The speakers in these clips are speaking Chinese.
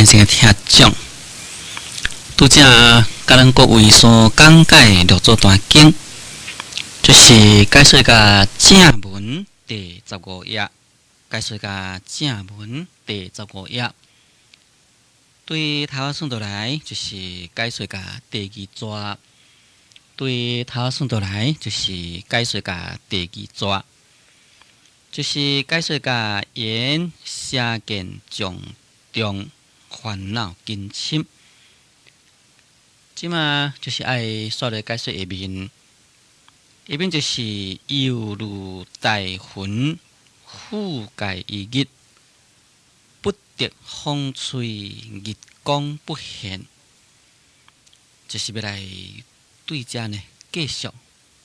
先生的听众，拄则甲咱各位所讲解六祖坛经，就是解说甲正文第15页，解说甲正文第15页。对头仔顺倒来，就是解说甲第二节；对头仔顺倒来，就是解说甲第二节，就是解说甲言邪见重重烦恼根深。即马就是爱说来解说下面，下面就是犹如大云覆盖一日，不得风吹日光不现。就是要来对遮呢继续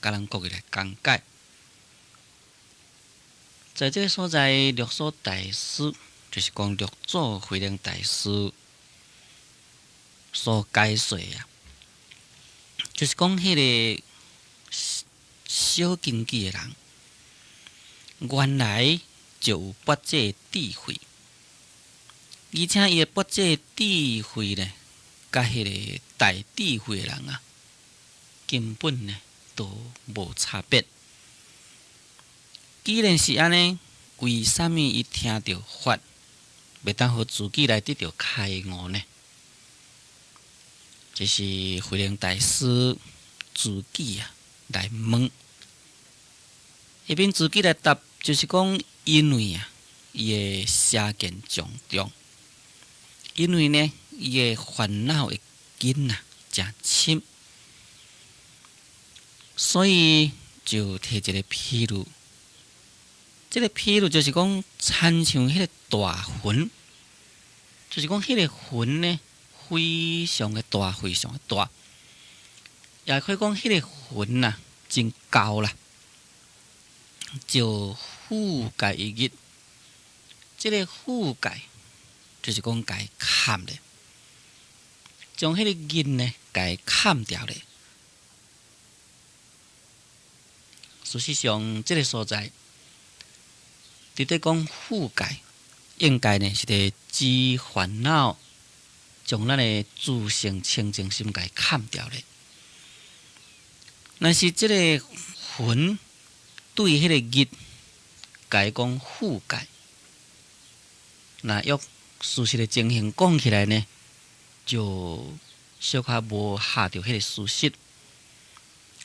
甲咱各位来讲解。在这个所在，六祖大师就是讲六祖慧能大师所解说啊，就是讲迄个小根基的人，原来就有拔这智慧，而且伊的拔这智慧呢，甲迄个大智慧的人啊，根本呢都无差别。既然是安尼，为什么伊听到法，袂当互自己来得到开悟呢？这是慧能大师自己啊来问，迄边自己来答，就是讲因为啊，伊的邪见重重，因为呢，伊的烦恼的根啊真深，所以就摕一个譬喻。这个譬喻就是讲，参像迄个大云，就是讲迄个云呢，非常的大，非常的大，也可以讲迄个云啊，真高啦，就覆盖一日。这个覆盖就是讲甲伊砍咧，将迄个日呢，甲伊砍掉咧。事实上，这个所在，伫咧讲覆盖，应该呢是伫治烦恼，将咱的自性清净心甲伊砍掉咧。若是这个云对迄个日，甲伊讲覆盖，那用事实的情形讲起来呢，就小可无下着迄个事实。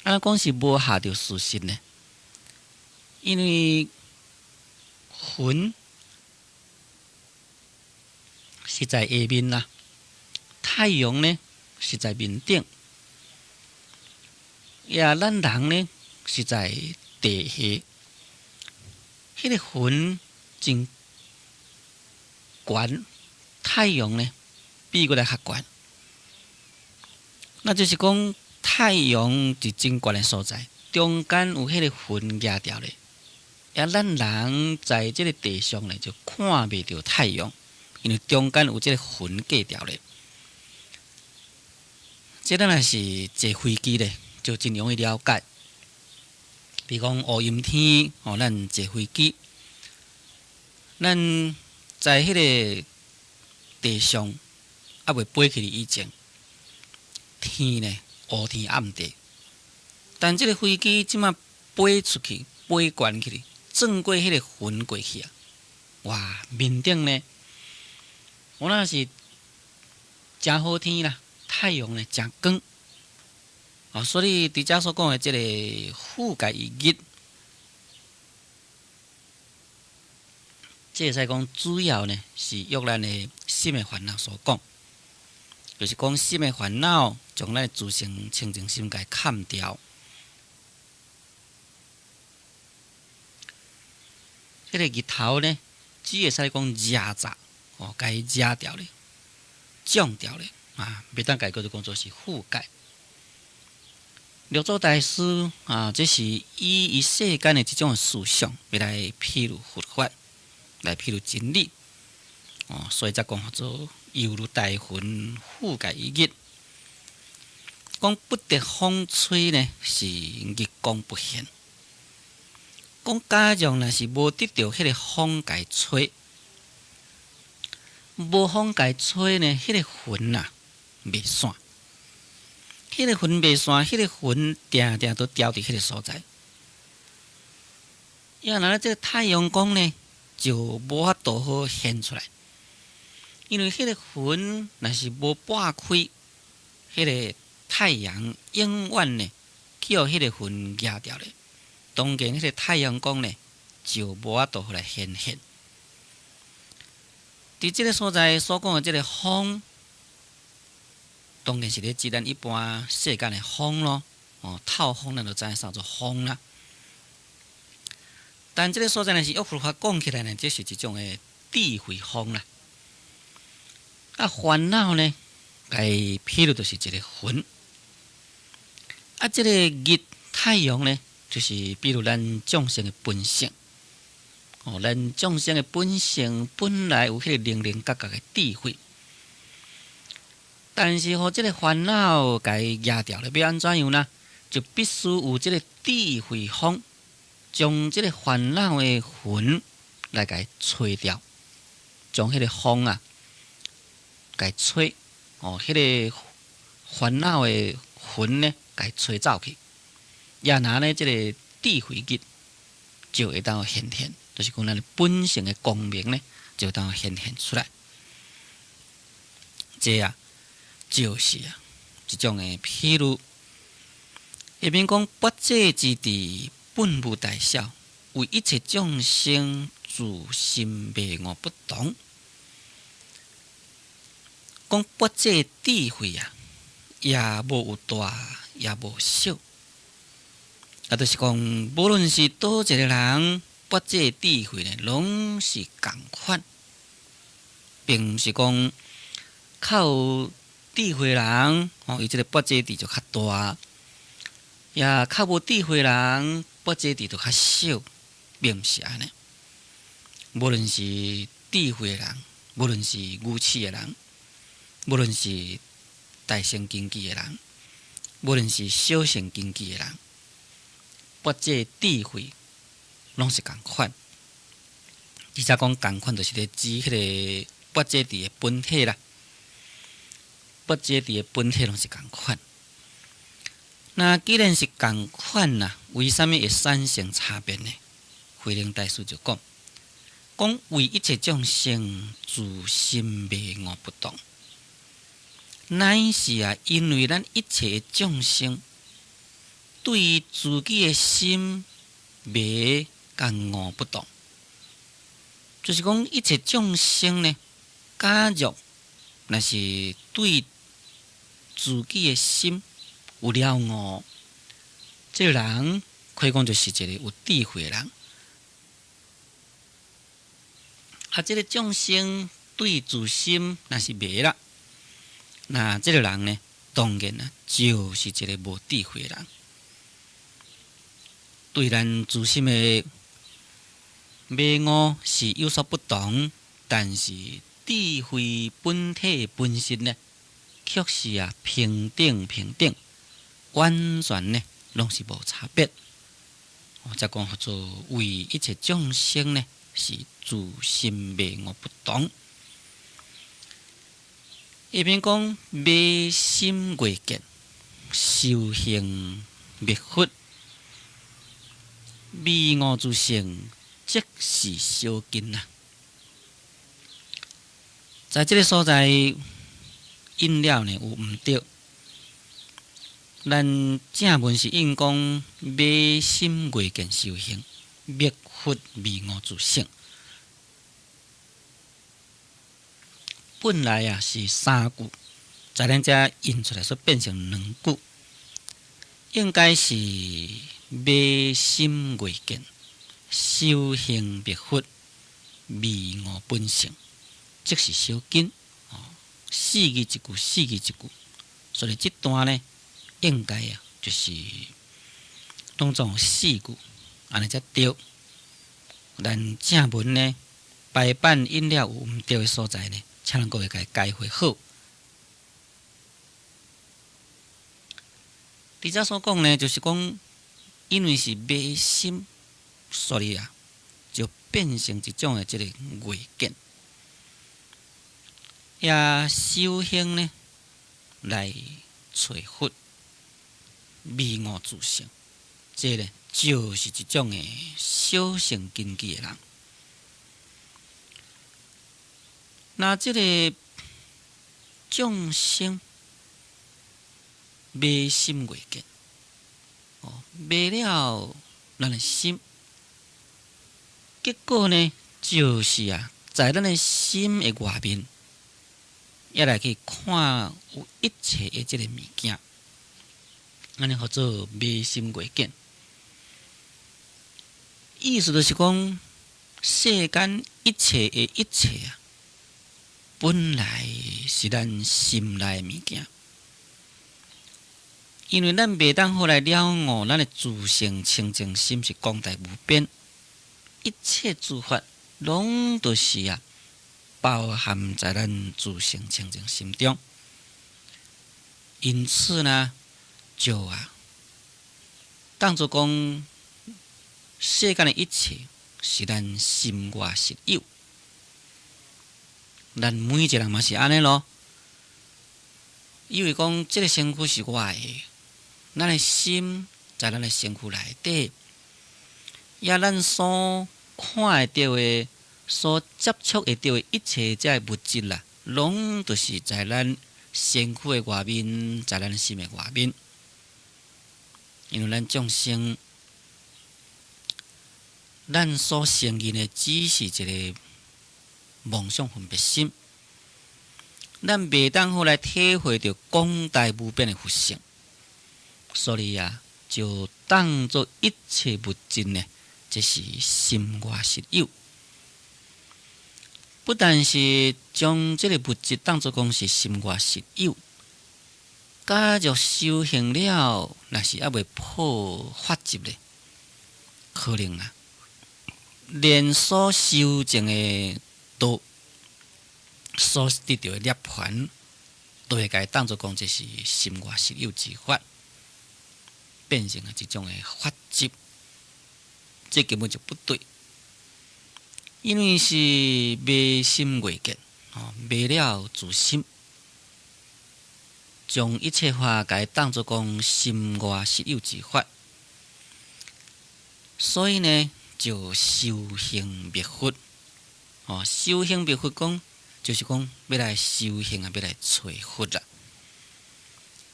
安讲是无下着事实呢？因为云是在下面啦，太阳呢是在面顶，也咱人呢是在地下。迄个云真悬，太阳呢比过来较悬，那就是讲太阳伫真悬的所在，中间有迄个云夹掉咧。也咱人在这个地上呢，就看袂到太阳，因为中间有这个云隔掉咧。这咱若是坐飞机咧，就真容易了解。比如讲乌阴天，咱坐飞机，咱在迄个地上还未飞起以前，天呢乌天暗地，但这个飞机即马飞出去，飞悬起去。转过迄个云过去啊，哇！面顶呢，我那是真好天啦，太阳呢真光，所以伫遮所讲的这个覆盖一日，这会使讲主要呢是用咱的心的烦恼所讲，就是讲心的烦恼将咱的自性清净心给砍掉。迄个日头呢，只会使讲热炸，甲伊热掉咧，降掉咧，袂当家叫做讲做是覆盖。六祖大师这是以世间的这种思想，要来譬如佛法，来譬如真理，所以才讲做犹如大云覆盖一日，讲不得风吹呢，是日光不现。讲假如若是无得到迄个风甲吹，无风甲伊吹呢，迄个云啊袂散，迄个云袂散，迄个云定定都吊伫迄个所在。要若这个太阳光呢，就无法度好现出来，因为迄个云若是无拨开，迄个太阳永远呢，去互迄个云压掉咧。当然，迄个太阳光呢，就无法度好来显现。伫即个所在所讲的即个风，当然是咧指咱一般世间的风咯。透风咱就知影啥做风啦。但即个所在呢是约佛法讲起来呢，这是一种的智慧风啦。啊，烦恼呢，该譬如就是一个云。啊，即个日太阳呢，就是比如咱众生的本性。咱众生的本性本来有迄个零零角角的智慧，但是即个烦恼甲伊压掉了，要安怎样呢？就必须有即个智慧风，将即个烦恼的云来甲伊吹掉，将迄个风啊，甲伊吹，迄个烦恼的云呢，甲伊吹走去。也拿呢，即个智慧日就会当显现。就是讲，咱本性的光明呢，就当显现出来。这啊，就是一种的譬如，下面讲不济之地，本无大小，为一切众生自心灭我不动。讲不济智慧啊，也无有大，也无小。就是讲，无论是倒一个人。不济智慧呢，拢是共款，并毋是讲较有智慧人，伊即个不济智就较大；也较无智慧人，不济智就较小，并毋是安尼。无论是智慧人，无论是愚痴的人，无论是大乘经济的人，无论是小乘经济的人，不济智慧。拢是共款，而且讲共款，就是咧指迄个不济智的本体啦。不济智的本体拢是共款。那既然是共款啦，为什么会产生差别呢？慧能大师就讲为一切众生自心灭我不动，乃是因为咱一切众生对自己的心灭。甲我不动，就是讲一切众生呢，假若若是对自己的心有了悟，这个人可以讲就是一个有智慧的人。这个众生对自心若是灭了，那这个人呢，当然啊，就是一个无智慧的人。对咱自心的灭悟是有所不同，但是智慧本体本身呢，却是平等，完全呢拢是无差别。再讲合作为一切众生呢，是自心灭悟不同。一边讲灭心未见，修行灭佛，灭悟之性。即是小根啊！在这个所在，印了呢有毋对。咱正文是印讲灭心未见修行，灭佛灭悟自性。本来是三句，在咱遮印出来，所变成两句，应该是灭心未见。修行灭佛，灭我本性，即是小根。四字一句，所以这段呢，应该就是当作四句，安尼才对。咱正文呢，排版印了有毋对的所在呢，请咱各位甲改回好。伫遮所讲呢，就是讲，因为是灭心。所以就变成一种的这个慧见。遐修行呢，来找佛迷悟自性，这呢就是一种的小乘根基的人。那这个众生迷心未见，迷了咱的心，结果呢就是在咱的心的外面，也来去看有一切的这个物件，安尼叫做迷心未见。意思就是讲，世间一切的一切本来是咱心内的物件，因为咱袂当好来了悟咱的自性清净心是广大无边，一切诸法拢都是包含在咱自性清净心中。因此呢，就当作讲世间的一切是咱心外实有。咱每一个人嘛是安尼咯，因为讲这个身躯是我的，咱的心在咱的身躯内底，也咱所看会到的、所接触会到的一切这物质拢都是在咱身躯的外面，在咱心的外面。因为咱众生，咱所承认的只是一个妄想分别心，咱袂当好来体会到广大无边的佛性，所以就当作一切物质呢，这是心外实有。不但是将这个物质当作讲是心外实有，假若修行了，若是未破法执咧，可能连所修证的道所得到的涅槃，都会该当作讲这是心外实有之法，变成一种的法执，这根本就不对。因为是迷心未见，迷了自心，将一切法该当作讲心外实有之法，所以呢，就修行灭佛。修行灭佛讲，就是讲要来修行要来找佛啦。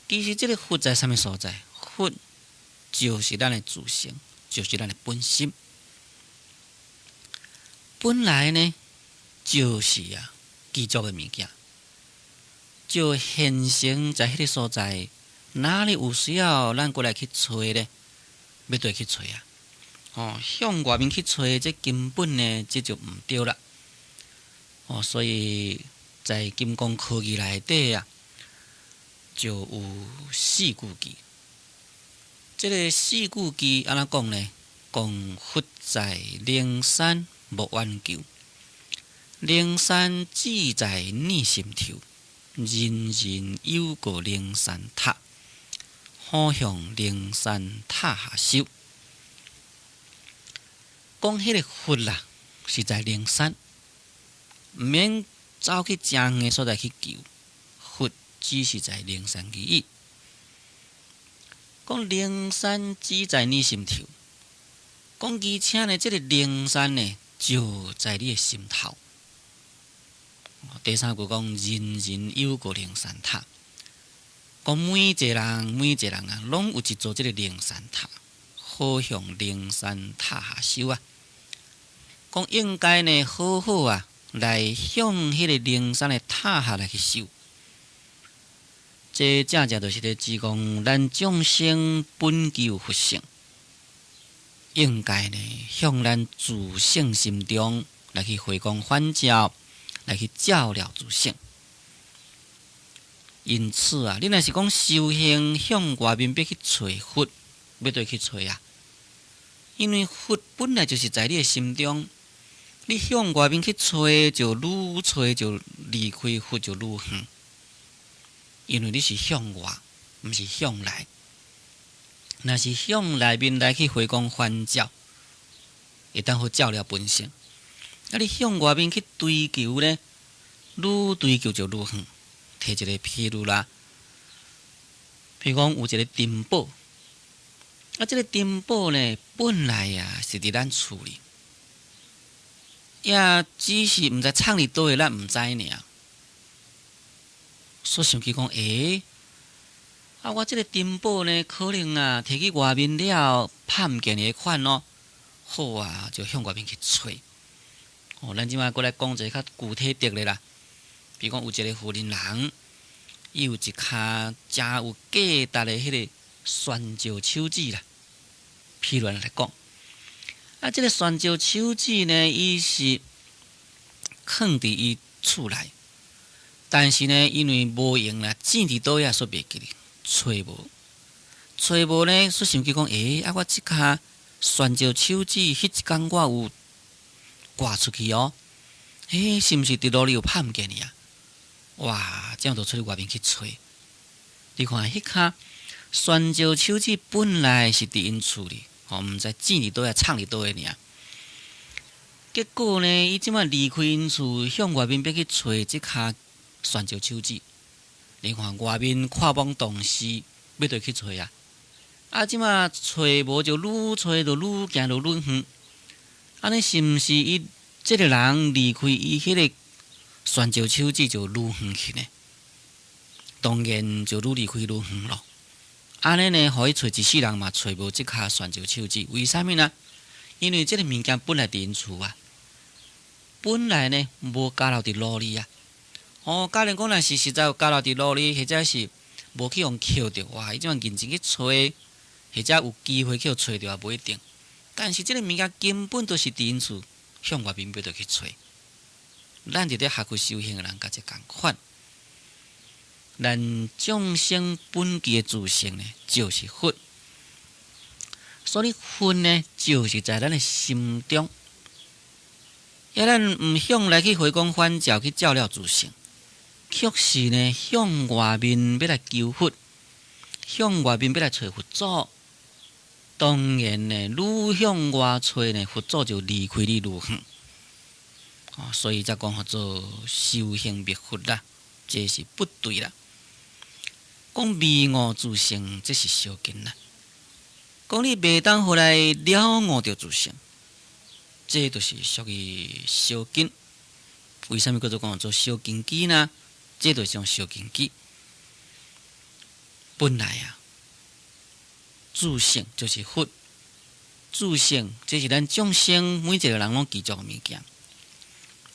其实这个佛在什么所在？佛就是咱的自性，就是咱的本心。本来呢，就是具足的物件，就现成在迄个所在，哪里有需要咱过来去找呢？要对去找向外面去找，这根本呢，这就唔对啦。所以在金刚科技内底就有四句偈。这个四句偈安怎讲呢？讲佛在灵山无远求，灵山只在你心头，人人有个灵山塔，好向灵山塔下修。讲迄个佛是在灵山，毋免走去正远的所在去求，佛只是在灵山而已。讲灵山只在你心头，讲而且呢，这个灵山呢就在你的心头。第三句讲人人有个灵山塔，讲每一个人拢有一座这个灵山塔，好向灵山塔下修讲应该呢好好来向迄个灵山的塔下来去修。这正就是咧指讲咱众生本具有佛性，应该呢向咱自性心中来去回光返照，来去照料自性。因此你若是讲修行向外面要去找佛，要对去找因为佛本来就是在你的心中，你向外面去找，就愈找就离开佛就愈远。因为你是向外，不是向内。若是向内面来去回光返照，会当好照料本性。你向外面去追求呢，愈追求就愈远。摕一个譬如啦，譬如讲有一个珍宝，这个珍宝呢，本来是伫咱厝里，也只是毋知藏伫倒位，咱毋知尔。所以想起讲，我这个珍宝呢，可能摕去外面了，拍毋见的款咯。好啊，就向外面去找。咱即摆过来讲一个较具体的咧啦。比如讲，有一个富人，伊有一骹真有价值的迄个酸椒手指啦。譬如来讲，这个酸椒手指呢，伊是放伫伊厝内，但是呢，因为无用啦，钱伫倒遐所袂记哩，找无呢，所以想起讲，我即骹酸椒手指，迄一工我有挂出去哦，是毋是伫路里有拍毋见你啊？哇，这样就出去外面去找。你看，迄骹酸椒手指本来是伫因厝里，毋知钱伫倒遐，藏伫倒位尔。结果呢，伊即摆离开因厝，向外面要去找即骹酸椒手指。你看外面看帮动势，要倒去找啊！即摆找无就愈找就愈行就愈远。安尼是毋是伊即个人离开伊迄个酸椒手指就愈远去呢？当然就愈离开愈远咯。安尼呢，互伊找一世人嘛，找无即骹酸椒手指，为啥物呢？因为即个物件本来伫因厝啊，本来呢无加留伫路里啊。假如讲若是实在有加留伫路里，或者是无去互捡着，哇！伊即摆认真去找，或者有机会去互找着也无一定。但是即个物件根本都是伫因厝，向外面要倒去找。咱伫咧学习修行的人，甲即共款。咱众生本具的自性呢，就是佛。所以佛呢，就是在咱的心中。要咱毋向来去回光返照去照料自性，却是呢向外面要来求佛，向外面要来找佛祖。当然呢，愈向外找呢，佛祖就离开你愈远。所以才讲叫做修行灭佛啦，这是不对啦。讲迷悟自性，这是小紧啦。讲你袂当互来了悟着自性，这就是属于小紧。为什么叫做讲做小紧机呢？这就是种小紧机。本来自性就是佛，自性这是咱众生每一个人拢记住的物件。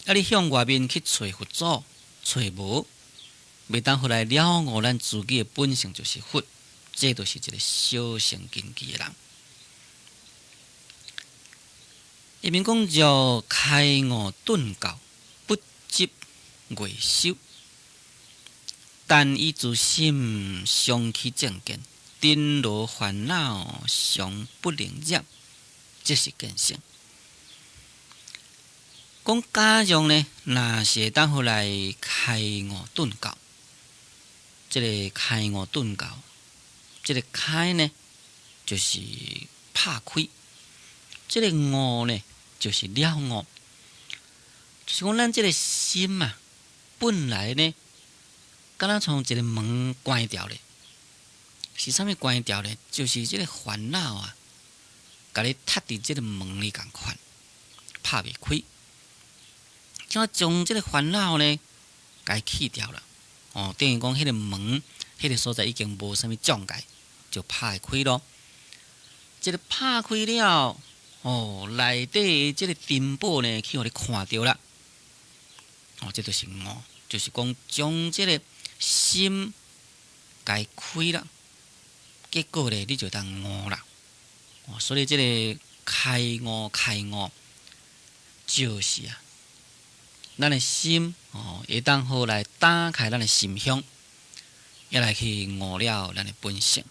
你向外面去找佛祖，找无，袂当互来了悟咱自己的本性就是佛，这就是一个小乘根基的人。一面讲叫开悟顿教，不执外修，但以自心相去正见，颠罗烦恼常不能入，这是根性。讲假用呢，若是当互来开悟顿教，这个开悟顿教，这个开呢，就是拍开；这个悟呢，就是了悟。就是讲咱这个心本来呢，敢若从一个门关掉咧，是啥物关掉咧？就是这个烦恼甲你踢伫这个门里共款，拍袂开。怎将这个烦恼呢，甲伊去掉了？等于讲迄个门，迄个所在已经无啥物障碍，就拍开咯。这个拍开了，内底这个珍宝呢，去互你看到了。这就是悟，就是讲将这个心甲伊开了，结果呢，你就当悟啦。所以这个开悟，就是咱的心会当好来打开咱的心胸，也来去悟了咱的本性。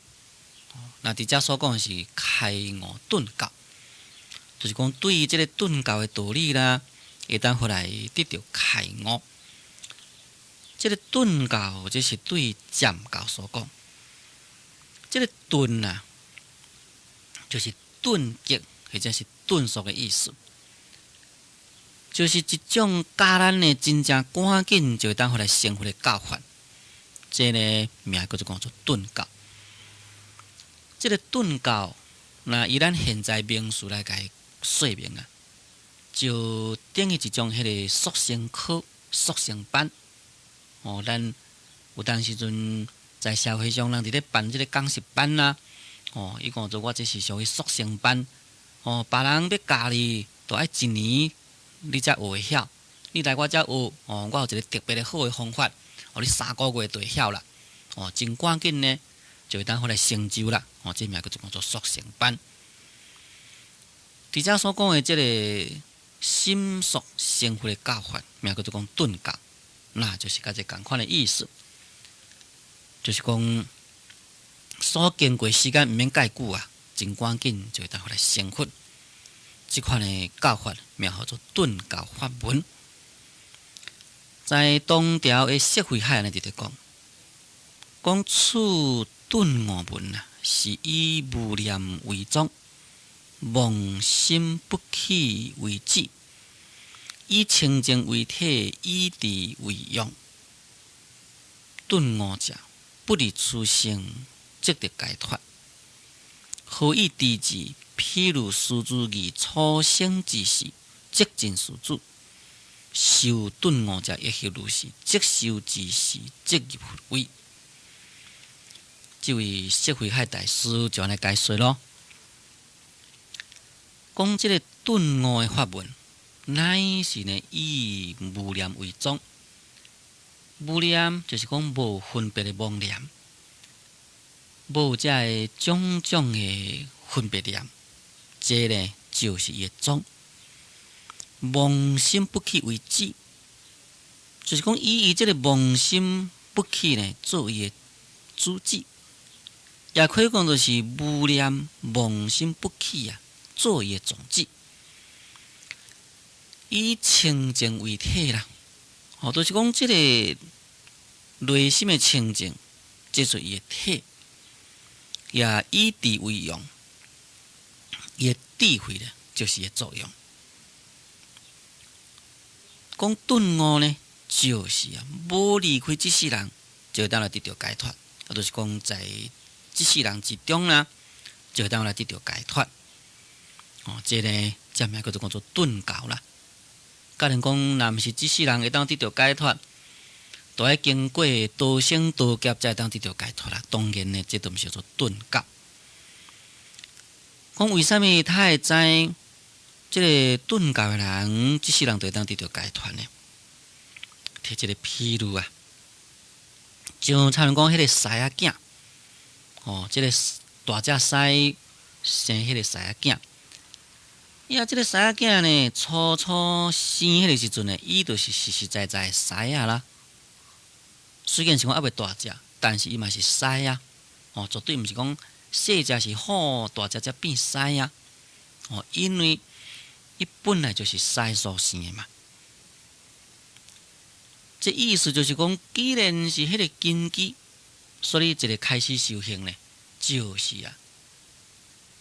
那伫遮所讲的是开悟顿教，就是讲对于这个顿教的道理啦，会当好来得到开悟。这个顿教，这是对占教所讲。这个顿就是顿极或者是顿缩的意思。就是一种教咱的真正赶紧就会当回来生活的教法。这个名叫做顿教。这个顿教，那以咱现在名词来甲伊说明啊，就等于一种迄个速成课、速成班。咱有当时阵在社会上，人伫咧办即个讲习班啦。伊讲做我这是属于速成班。别人要教你，都爱一年你才学会晓。你来我遮学，我有一个特别的好的方法，你3个月就会晓啦。真赶紧呢，就会当好来成就啦。这名叫做速成班。伫遮所讲的这个心速生活的教法，名叫做顿教，那就是甲这共款的意思，就是讲所经过时间毋免介久啊，真赶紧就会当好来生活。这款的教法名叫做顿教法门。在唐朝的释慧海呢，伫咧讲此顿悟门啊，是以无念为宗，妄心不起为止，以清净为体，以智为用。顿悟者不离初性，即得解脱。何以知之？譬如师之义初生之时，即尽师子。修顿悟者亦是如是，即修之时，即入佛位。这位释慧海大师就安尼解说咯，讲这个顿悟的法门，乃是呢以无念为宗。无念就是讲无分别的妄念，无这个种种的分别念，这呢就是伊的宗。妄心不起为止，就是讲以这个妄心不起呢做伊的主旨。也可以讲就是无念妄心不起啊，做伊的种子，以清净为体啦。就是讲这个内心的清净，这是伊的体，也以智为用，伊的智慧呢，就是伊的作用。讲顿悟呢，就是无离开这世人，就当来得到解脱。就是讲在这世人之中啦，就当来得到解脱。这呢，这名叫做顿教啦。教人讲，若毋是这世人会当得到解脱，都要经过多生多劫才会当得到解脱啦。当然呢，这都毋是叫做顿教。讲为什么他会知这个顿教的人，这世人就会当得到解脱呢？摕一个譬如啊，就像人讲迄个狮仔囝。这个大只狮生迄个狮仔囝，这个狮仔囝呢，初生迄个时阵呢，伊就是实实在在的狮仔啦。虽然是讲还未大只，但是伊嘛是狮仔。绝对毋是讲细只是好，大只才变狮仔。因为伊本来就是狮所生的嘛。这意思就是讲，既然是迄个根基。所以，一个开始修行呢，就是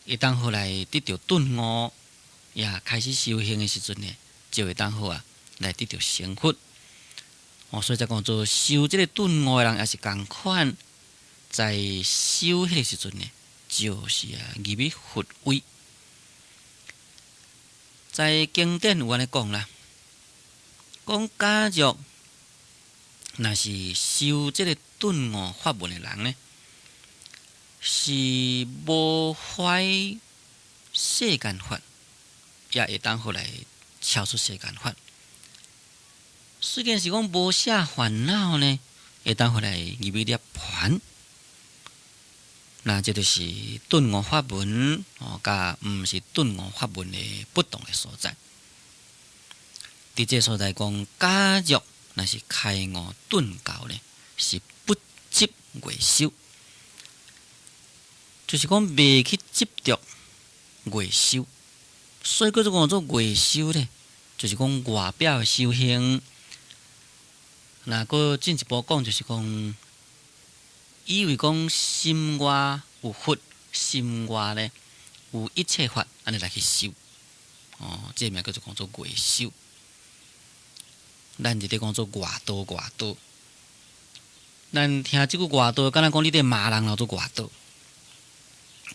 会当好来得到顿悟，也开始修行的时阵呢，就会当好来得到成佛。所以才讲做修这个顿悟的人，也是共款，在修迄个时阵呢，就是入于佛位。在经典有安尼讲啦，讲假若若是修这个顿悟法门的人呢，是无怀世间法，也会当好来超出世间法。虽然是讲无啥烦恼呢，会当好来入于涅槃。那这就是顿悟法门甲毋是顿悟法门的不同的所在。伫这所在讲，假若若是开悟顿教呢，是不执外修，就是讲袂去执着外修，所以叫做外修呢，就是讲外表的修行。那个进一步讲，就是讲，以为讲心外有佛，心外呢有一切法，安尼来去修。这名叫做外修。咱就咧讲做外道外道。咱听即句外道，敢若讲你咧骂人了做外道。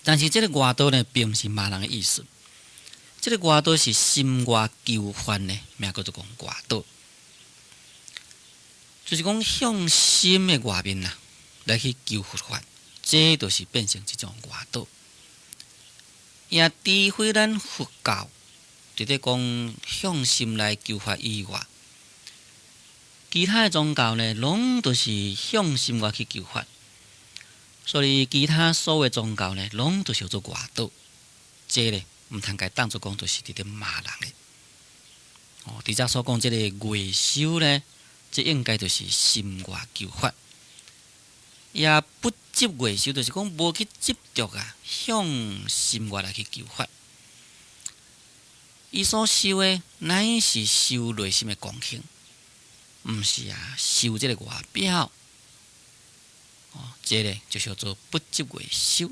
但是即个外道呢，并毋是骂人的意思。即个外道是心外求法呢，名叫做讲外道，就是讲向心的外面呐，来去求佛法，这就是变成一种外道。也除非咱佛教伫咧讲向心来求法以外，其他的宗教呢，拢都是向心外去求法。所以其他所有宗教呢，拢都是做外道。这呢，毋通该当作讲就是伫咧骂人的。伫遮所讲即个外修呢，这应该就是心外求法。也不执外修，就是讲无去执着啊，向心外来去求法。伊所修的乃是修内心的光行，毋是啊修这个外表。这个就叫做不执外修，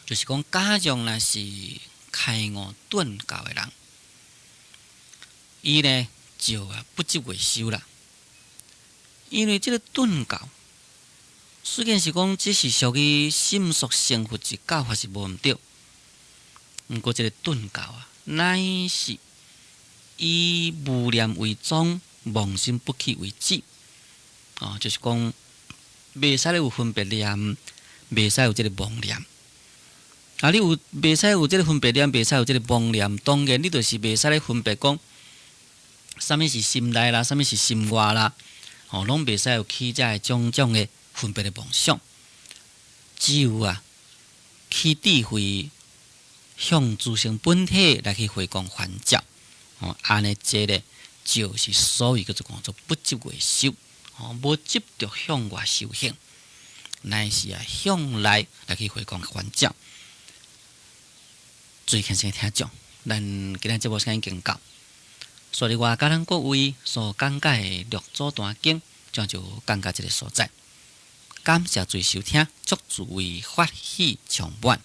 就是讲假如若是开悟顿教的人，伊呢就不执外修啦。因为这个顿教虽然是讲只是属于心属成佛之教法是无毋对，毋过这个顿教啊，乃是以无念为宗，妄心不起为止。就是讲袂使有分别念，袂使有这个妄念。你有袂使有这个分别念，袂使有这个妄念，当然你就是袂使咧分别讲，啥物是心内啦，啥物是心外啦，拢袂使有起这种种的分别的妄想。只有起智慧，向自性本体来去回光返照。安尼这个就是所谓叫做不执外修。无执着向外修行，乃是向内来去回光返照。最虔诚听众，咱今日节目时间已经到，所以我甲咱各位所讲解的《六祖坛经》，将就讲到这个所在。感谢最收听，祝诸位法喜充满。